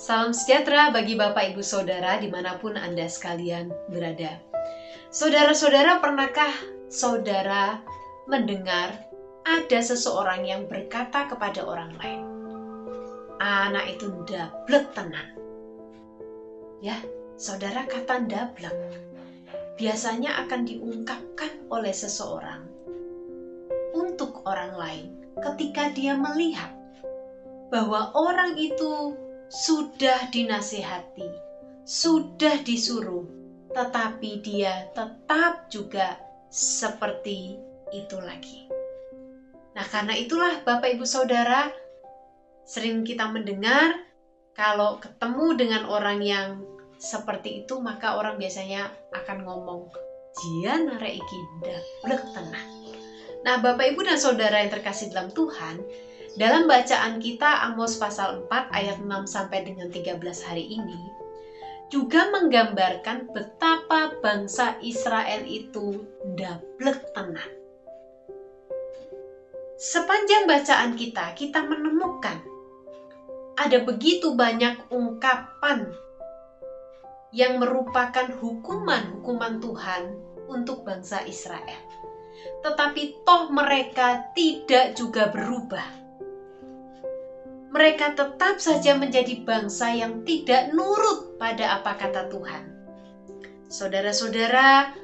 Salam sejahtera bagi Bapak Ibu Saudara dimanapun Anda sekalian berada. Saudara-saudara, pernahkah saudara mendengar ada seseorang yang berkata kepada orang lain, anak itu ndablek tenan. Ya, saudara, kata ndablek biasanya akan diungkapkan oleh seseorang untuk orang lain ketika dia melihat bahwa orang itu sudah dinasihati, sudah disuruh, tetapi dia tetap juga seperti itu lagi. Nah, karena itulah Bapak Ibu Saudara, sering kita mendengar kalau ketemu dengan orang yang seperti itu, maka orang biasanya akan ngomong, jian arek iki ndablek tenan. Nah, Bapak Ibu dan Saudara yang terkasih dalam Tuhan, dalam bacaan kita Amos pasal 4 ayat 6 sampai dengan 13 hari ini juga menggambarkan betapa bangsa Israel itu ndablek tenan. Sepanjang bacaan kita menemukan ada begitu banyak ungkapan yang merupakan hukuman-hukuman Tuhan untuk bangsa Israel. Tetapi toh mereka tidak juga berubah. Mereka tetap saja menjadi bangsa yang tidak nurut pada apa kata Tuhan. Saudara-saudara,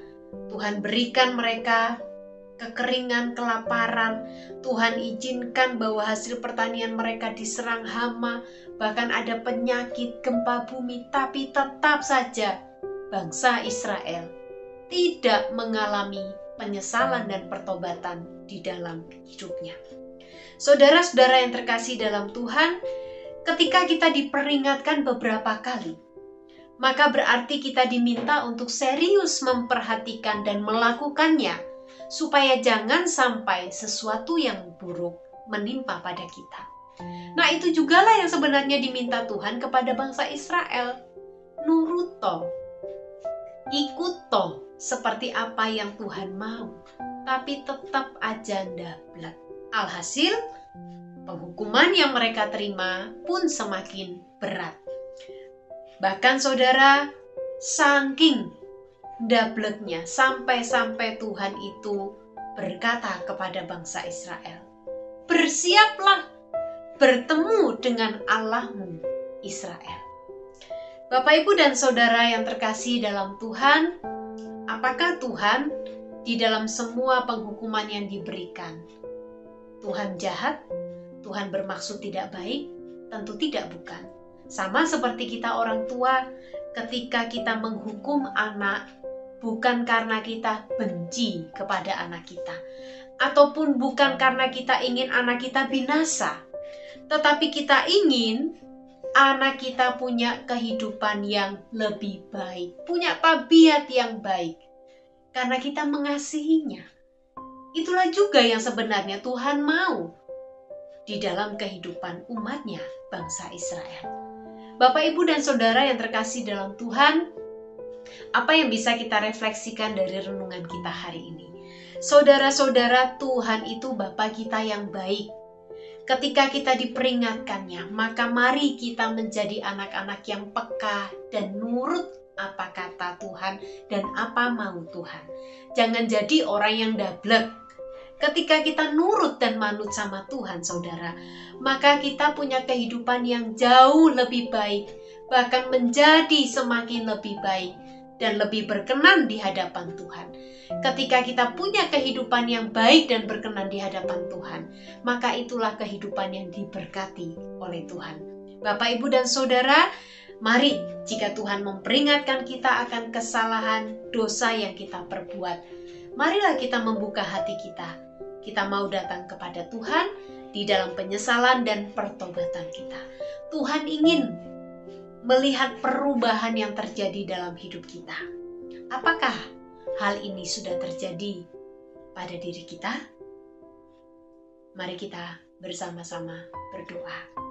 Tuhan berikan mereka kekeringan, kelaparan. Tuhan izinkan bahwa hasil pertanian mereka diserang hama, bahkan ada penyakit, gempa bumi, tapi tetap saja bangsa Israel tidak mengalami penyesalan dan pertobatan di dalam hidupnya. Saudara-saudara yang terkasih dalam Tuhan, ketika kita diperingatkan beberapa kali, maka berarti kita diminta untuk serius memperhatikan dan melakukannya, supaya jangan sampai sesuatu yang buruk menimpa pada kita. Nah, itu jugalah yang sebenarnya diminta Tuhan kepada bangsa Israel. Nuruto, ikuto seperti apa yang Tuhan mau, tapi tetap aja ndablek. Alhasil, penghukuman yang mereka terima pun semakin berat. Bahkan saudara, saking ndableknya, sampai-sampai Tuhan itu berkata kepada bangsa Israel, bersiaplah bertemu dengan Allahmu Israel. Bapak, Ibu, dan Saudara yang terkasih dalam Tuhan, apakah Tuhan di dalam semua penghukuman yang diberikan Tuhan jahat? Tuhan bermaksud tidak baik? Tentu tidak, bukan. Sama seperti kita orang tua, ketika kita menghukum anak, bukan karena kita benci kepada anak kita, ataupun bukan karena kita ingin anak kita binasa, tetapi kita ingin anak kita punya kehidupan yang lebih baik, punya tabiat yang baik, karena kita mengasihinya. Itulah juga yang sebenarnya Tuhan mau di dalam kehidupan umatnya, bangsa Israel. Bapak, Ibu, dan Saudara yang terkasih dalam Tuhan, apa yang bisa kita refleksikan dari renungan kita hari ini? Saudara-saudara, Tuhan itu Bapa kita yang baik. Ketika kita diperingatkannya, maka mari kita menjadi anak-anak yang peka dan nurut apa kata Tuhan dan apa mau Tuhan. Jangan jadi orang yang ndablek. Ketika kita nurut dan manut sama Tuhan, saudara, maka kita punya kehidupan yang jauh lebih baik, bahkan menjadi semakin lebih baik dan lebih berkenan di hadapan Tuhan. Ketika kita punya kehidupan yang baik dan berkenan di hadapan Tuhan, maka itulah kehidupan yang diberkati oleh Tuhan. Bapak, Ibu, dan Saudara, mari jika Tuhan memperingatkan kita akan kesalahan dosa yang kita perbuat, marilah kita membuka hati kita. Kita mau datang kepada Tuhan di dalam penyesalan dan pertobatan kita. Tuhan ingin melihat perubahan yang terjadi dalam hidup kita. Apakah hal ini sudah terjadi pada diri kita? Mari kita bersama-sama berdoa.